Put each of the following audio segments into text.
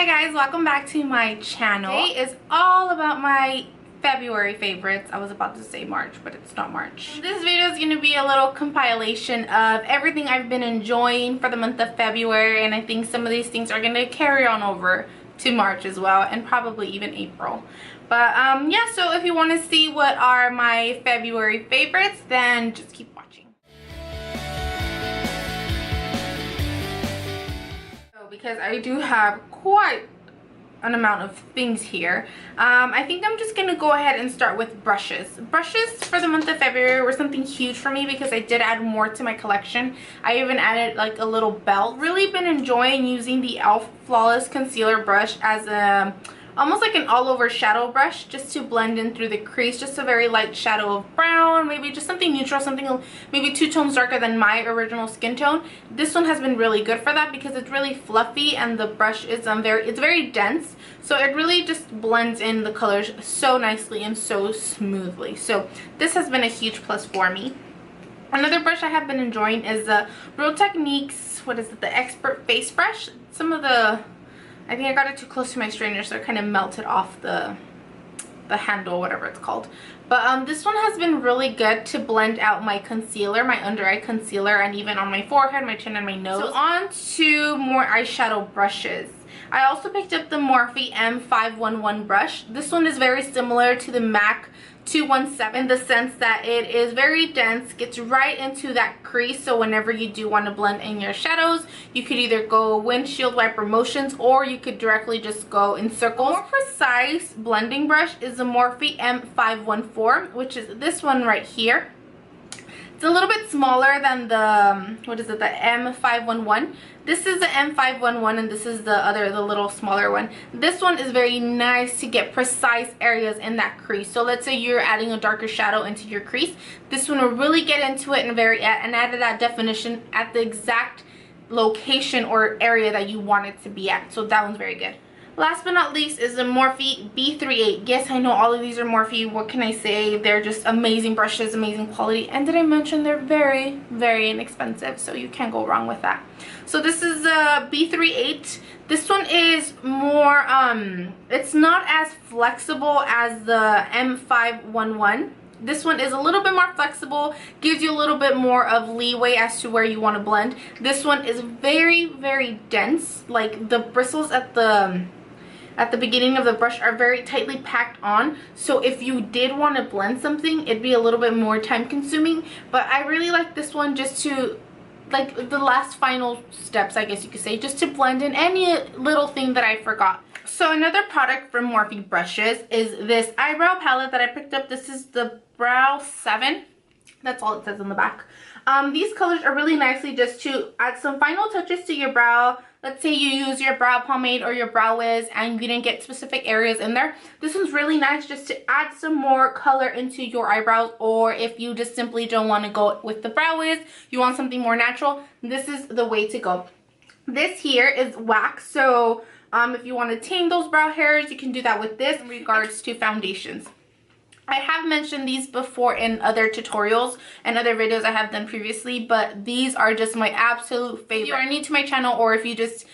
Hi guys, welcome back to my channel. Today is all about my February favorites. I was about to say March, but it's not March. This video is going to be a little compilation of everything I've been enjoying for the month of February, and I think some of these things are going to carry on over to March as well, and probably even April. But yeah, so if you want to see what are my February favorites, then just keep watching. Because I do have quite an amount of things here. I think I'm just gonna go ahead and start with brushes. Brushes for the month of February were something huge for me because I did add more to my collection. I even added like a little belt. Really been enjoying using the e.l.f. Flawless Concealer brush as a almost like an all-over shadow brush, just to blend in through the crease. Just a very light shadow of brown, maybe just something neutral, something maybe 2 tones darker than my original skin tone. This one has been really good for that because it's really fluffy and the brush is it's very dense, so it really just blends in the colors so nicely and so smoothly. So this has been a huge plus for me. Another brush I have been enjoying is the Real Techniques, what is it, the Expert Face Brush. I think I got it too close to my straightener, so it kind of melted off the handle, whatever it's called. But this one has been really good to blend out my concealer, my under eye concealer, and even on my forehead, my chin, and my nose. So on to more eyeshadow brushes. I also picked up the Morphe M511 brush. This one is very similar to the MAC 217 in the sense that it is very dense, gets right into that crease, so whenever you do want to blend in your shadows, you could either go windshield wiper motions or you could directly just go in circles. A more precise blending brush is the Morphe M514, which is this one right here. It's a little bit smaller than the, what is it, the M511. This is the M511 and this is the little smaller one. This one is very nice to get precise areas in that crease. So let's say you're adding a darker shadow into your crease. This one will really get into it and add that definition at the exact location or area that you want it to be at. So that one's very good. Last but not least is the Morphe B38. Yes, I know all of these are Morphe. What can I say? They're just amazing brushes, amazing quality. And did I mention they're very, very inexpensive, so you can't go wrong with that. So this is the B38. This one is more, it's not as flexible as the M511. This one is a little bit more flexible, gives you a little bit more of leeway as to where you want to blend. This one is very, very dense. Like the bristles at the beginning of the brush are very tightly packed on, so if you did want to blend something, it'd be a little bit more time consuming. But I really like this one just to, like, the last final steps, I guess you could say, just to blend in any little thing that I forgot. So another product from Morphe brushes is this eyebrow palette that I picked up. This is the Brow 7. That's all it says on the back. These colors are really nicely just to add some final touches to your brow. Let's say you use your brow pomade or your brow wiz and you didn't get specific areas in there. This one's really nice just to add some more color into your eyebrows, or if you just simply don't want to go with the brow wiz, you want something more natural, this is the way to go. This here is wax, so if you want to tame those brow hairs, you can do that with this. In regards to foundations, I have mentioned these before in other tutorials and other videos I have done previously, but these are just my absolute favorite. If you are new to my channel, or if you just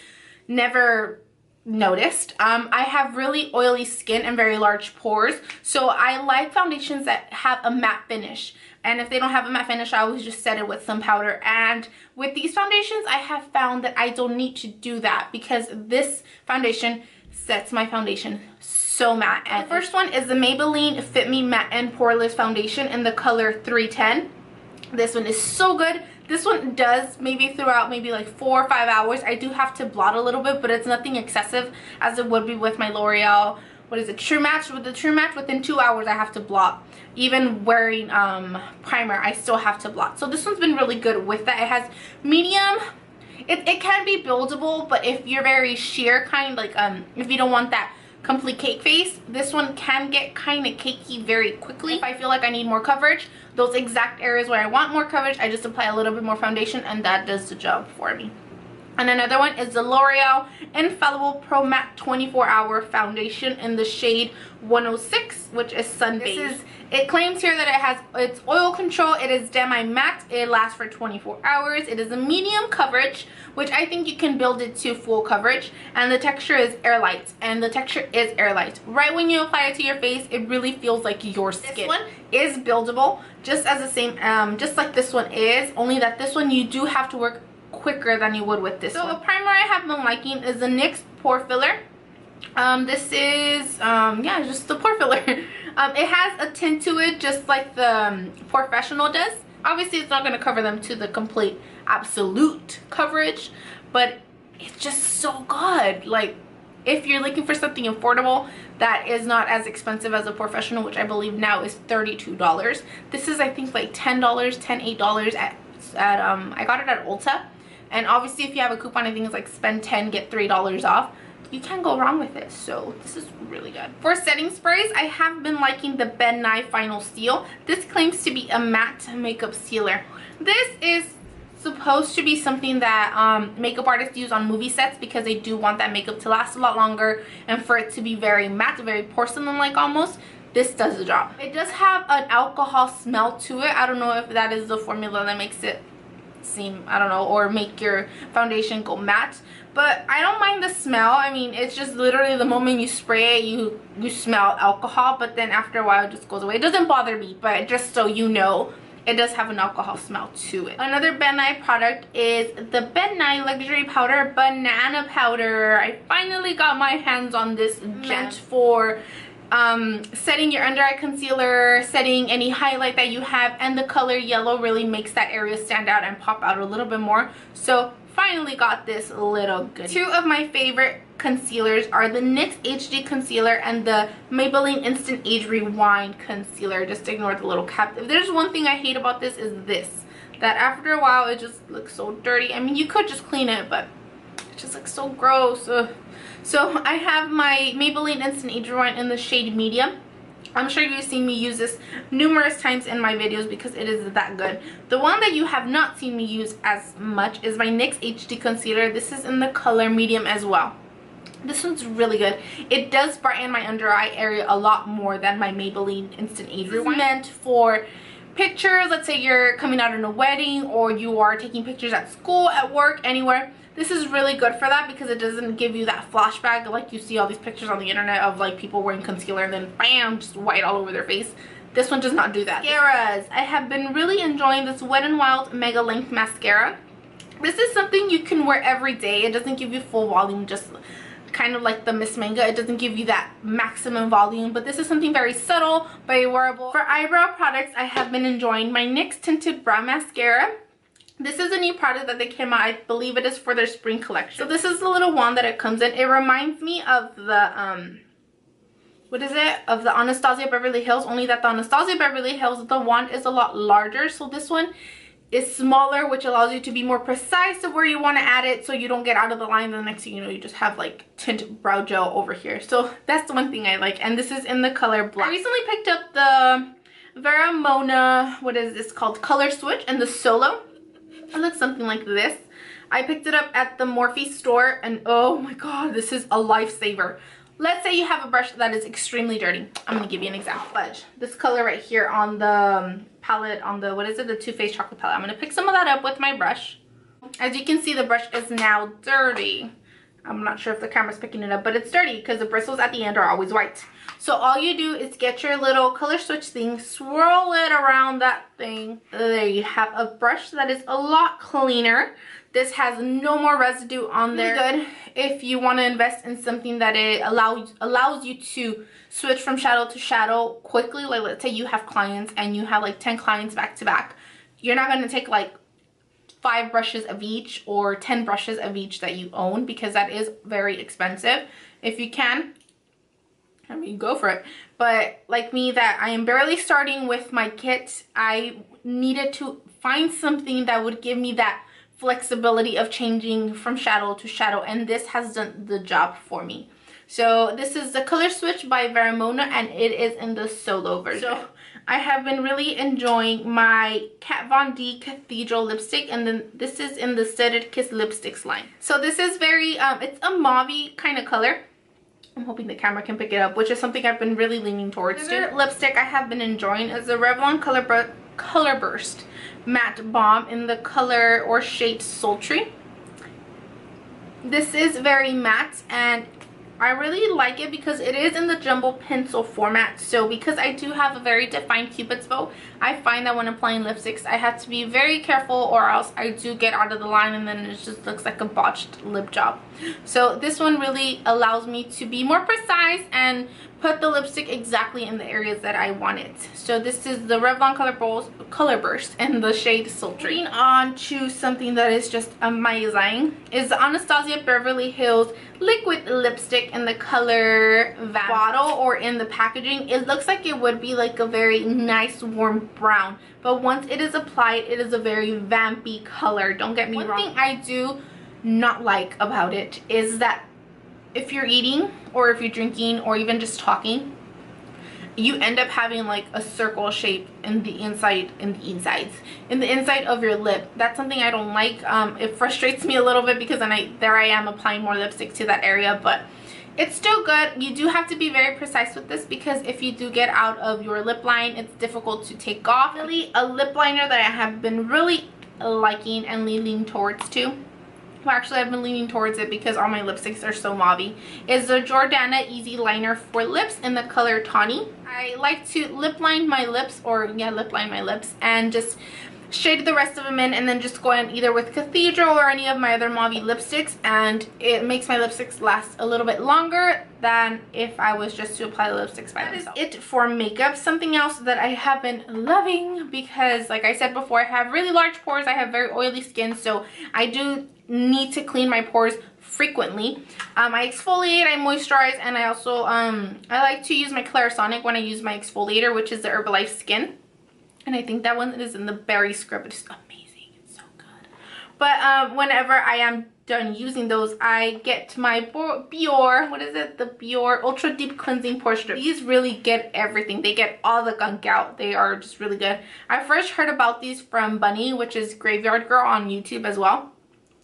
never noticed, I have really oily skin and very large pores, so I like foundations that have a matte finish. And if they don't have a matte finish, I always just set it with some powder. And with these foundations, I have found that I don't need to do that because this foundation sets my foundation so matte. And the first one is the Maybelline Fit Me Matte and Poreless Foundation in the color 310. This one is so good. This one does maybe throughout maybe like 4 or 5 hours. I do have to blot a little bit, but it's nothing excessive as it would be with my L'Oreal, what is it, True Match. With the True Match, within 2 hours I have to blot. Even wearing primer, I still have to blot. So this one's been really good with that. It has medium. It can be buildable, but if you're very sheer kind, like if you don't want that complete cake face, this one can get kind of cakey very quickly. If I feel like I need more coverage, those exact areas where I want more coverage, I just apply a little bit more foundation and that does the job for me. And another one is the L'Oreal Infallible Pro Matte 24-Hour Foundation in the shade 106, which is Sun Beige. It claims here that it has its oil control. It is demi-matte. It lasts for 24 hours. It is a medium coverage, which I think you can build it to full coverage. And the texture is airlight. Right when you apply it to your face, it really feels like your skin. This one is buildable, just as the same, just like this one is, only that this one you do have to work quicker than you would with this one. So a primer I have been liking is the NYX Pore Filler. This is yeah, just the pore filler. It has a tint to it just like the Professional does. Obviously it's not going to cover them to the complete absolute coverage, but it's just so good. Like, if you're looking for something affordable that is not as expensive as a Professional, which I believe now is $32, this is I think like $10, $8 at I got it at Ulta. And obviously if you have a coupon, I think it's like spend 10 get $3 off. You can't go wrong with this, so this is really good. For setting sprays, I have been liking the Ben Nye Final Seal. This claims to be a matte makeup sealer. This is supposed to be something that makeup artists use on movie sets because they do want that makeup to last a lot longer and for it to be very matte, very porcelain-like almost. This does the job. It does have an alcohol smell to it. I don't know if that is the formula that makes it seem, I don't know, or make your foundation go matte, but I don't mind the smell. I mean, it's just literally the moment you spray it, you smell alcohol, but then after a while it just goes away. It doesn't bother me, but just so you know, it does have an alcohol smell to it. Another Ben Nye product is the Ben Nye Luxury Powder Banana Powder. I finally got my hands on this, meant for setting your under eye concealer, setting any highlight that you have, and the color yellow really makes that area stand out and pop out a little bit more. So finally got this little goodie. Two of my favorite concealers are the NYX HD Concealer and the Maybelline Instant Age Rewind Concealer. Just ignore the little cap. If there's one thing I hate about this, is this, that after a while it just looks so dirty. I mean, you could just clean it, but it just looks so gross. Ugh. So I have my Maybelline Instant Age Rewind in the shade medium. I'm sure you've seen me use this numerous times in my videos because it is that good. The one that you have not seen me use as much is my NYX HD Concealer. This is in the color medium as well. This one's really good. It does brighten my under eye area a lot more than my Maybelline Instant Age Rewind. It's meant for pictures. Let's say you're coming out in a wedding, or you are taking pictures at school, at work, anywhere. This is really good for that because it doesn't give you that flashback like you see all these pictures on the internet of like people wearing concealer and then bam, just white all over their face. This one does not do that. Mascaras. I have been really enjoying this Wet n Wild Mega Length Mascara. This is something you can wear every day. It doesn't give you full volume, just kind of like the Miss Manga. It doesn't give you that maximum volume, but this is something very subtle, very wearable. For eyebrow products, I have been enjoying my NYX Tinted Brow Mascara. This is a new product that they came out. I believe it is for their spring collection. So this is the little wand that it comes in. It reminds me of the what is it, of the Anastasia Beverly Hills, only that the Anastasia Beverly Hills, the wand is a lot larger. So this one is smaller, which allows you to be more precise of where you want to add it so you don't get out of the line. The next thing you know, you just have like tint brow gel over here. So that's the one thing I like, and this is in the color black. I recently picked up the Vera Mona, what is this called, Color Switch, and the Solo. It looks something like this. I picked it up at the Morphe store, and oh my god, this is a lifesaver. Let's say you have a brush that is extremely dirty. I'm going to give you an example. Fudge. This color right here on the palette, on the, what is it, the Too Faced Chocolate Palette. I'm going to pick some of that up with my brush. As you can see, the brush is now dirty. I'm not sure if the camera's picking it up, but it's dirty because the bristles at the end are always white. So all you do is get your little color switch thing, swirl it around that thing. There you have a brush that is a lot cleaner. This has no more residue on there. Really good if you want to invest in something that it allows you to switch from shadow to shadow quickly. Like let's say you have clients and you have like 10 clients back to back. You're not going to take like 5 brushes of each or 10 brushes of each that you own, because that is very expensive. If you can, I mean, go for it. But like me, that I am barely starting with my kit, I needed to find something that would give me that flexibility of changing from shadow to shadow, and this has done the job for me. So this is the Color Switch by Vera Mona, and it is in the Solo version. So I have been really enjoying my Kat Von D Cathedral lipstick, and then this is in the Studded Kiss lipsticks line. So this is very it's a mauvey kind of color. I'm hoping the camera can pick it up, which is something I've been really leaning towards. Another lipstick I have been enjoying is the Revlon Color Burst Matte Balm in the color or shade Sultry. This is very matte, and I really like it because it is in the jumbo pencil format. So because I do have a very defined Cupid's bow, I find that when applying lipsticks I have to be very careful, or else I do get out of the line and then it just looks like a botched lip job. So this one really allows me to be more precise and put the lipstick exactly in the areas that I want it. So this is the Revlon Color Burst in the shade Sultry. Moving on to something that is just amazing is the Anastasia Beverly Hills liquid lipstick in the color bottle, or in the packaging it looks like it would be like a very nice warm brown, but once it is applied it is a very vampy color. Don't get me wrong. One thing I do not like about it is that if you're eating or if you're drinking or even just talking, you end up having like a circle shape in the inside of your lip. That's something I don't like. It frustrates me a little bit because then there I am applying more lipstick to that area, but it's still good. You do have to be very precise with this because if you do get out of your lip line, it's difficult to take off. Really, a lip liner that I have been really liking and leaning towards too, well, actually I've been leaning towards it because all my lipsticks are so mauvey, is the Jordana Easy Liner for Lips in the color Tawny. I like to lip line my lips, and just shade the rest of them in, and then just go in either with Cathedral or any of my other mauvey lipsticks, and it makes my lipsticks last a little bit longer than if I was just to apply the lipsticks by themselves. That is it for makeup. Something else that I have been loving, because like I said before, I have really large pores, I have very oily skin, so I do need to clean my pores frequently. I exfoliate, I moisturize, and I also I like to use my Clarisonic when I use my exfoliator, which is the Herbalife Skin, and I think that one is in the berry scrub. It's amazing, it's so good. But whenever I am done using those, I get my Biore, what is it, the Biore Ultra Deep Cleansing Pore Strip. These really get everything. They get all the gunk out. They are just really good. I first heard about these from Bunny, which is Graveyard Girl on YouTube as well.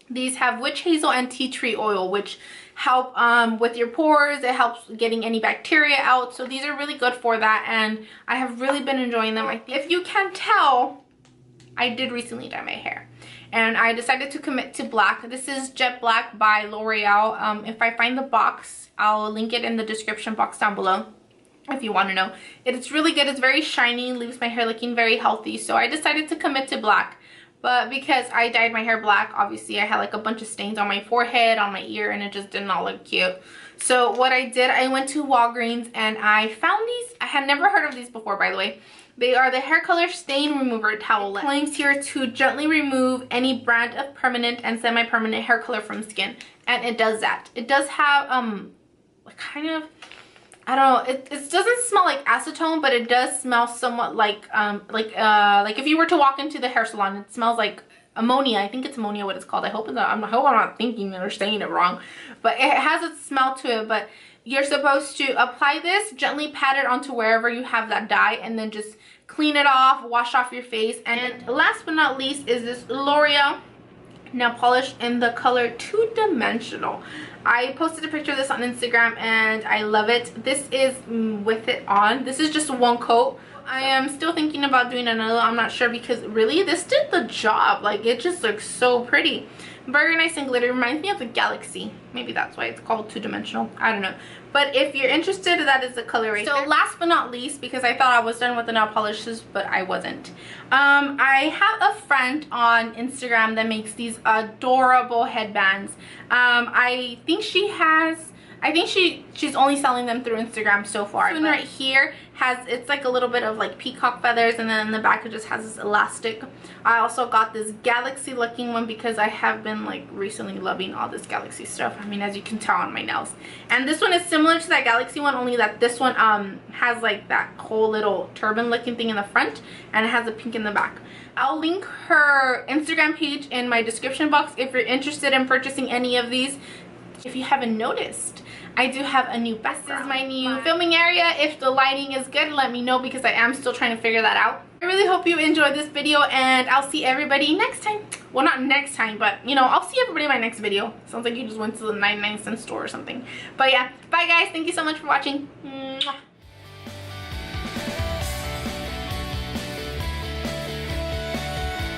These have witch hazel and tea tree oil, which help with your pores. It helps getting any bacteria out. So these are really good for that, and I have really been enjoying them. I think if you can tell, I did recently dye my hair, and I decided to commit to black. This is Jet Black by L'Oreal. If I find the box, I'll link it in the description box down below if you want to know. It's really good. It's very shiny, leaves my hair looking very healthy. So I decided to commit to black. But because I dyed my hair black, obviously I had like a bunch of stains on my forehead, on my ear, and it just did not look cute. So what I did, I went to Walgreens and I found these. I had never heard of these before, by the way. They are the Hair Color Stain Remover Towelette. It claims here to gently remove any brand of permanent and semi-permanent hair color from skin, and it does that. It does have kind of, I don't know, it doesn't smell like acetone, but it does smell somewhat like if you were to walk into the hair salon, it smells like ammonia. I think it's ammonia what it's called. I hope I'm not thinking or saying it wrong, but it has a smell to it. But you're supposed to apply this, gently pat it onto wherever you have that dye, and then just clean it off, wash off your face. And last but not least is this L'Oreal nail polish in the color Two Dimensional. I posted a picture of this on Instagram and I love it. This is with it on. This is just one coat. I am still thinking about doing another. I'm not sure, because really this did the job. Like, it just looks so pretty. Very nice and glittery. Reminds me of the Galaxy. Maybe that's why it's called Two Dimensional. I don't know. But if you're interested, that is the color right there. So last but not least, because I thought I was done with the nail polishes, but I wasn't. I have a friend on Instagram that makes these adorable headbands. I think she's only selling them through Instagram so far. This one right here it's like a little bit of like peacock feathers, and then in the back it just has this elastic. I also got this galaxy looking one because I have been like recently loving all this galaxy stuff. I mean, as you can tell on my nails. And this one is similar to that galaxy one, only that this one has like that whole little turban looking thing in the front, and it has a pink in the back. I'll link her Instagram page in my description box if you're interested in purchasing any of these. If you haven't noticed, I do have a new background. This is my new filming area. If the lighting is good, let me know because I am still trying to figure that out. I really hope you enjoyed this video, and I'll see everybody next time. Well, not next time, but you know, I'll see everybody in my next video. Sounds like you just went to the 99-cent store or something. But yeah, bye guys. Thank you so much for watching. Mwah.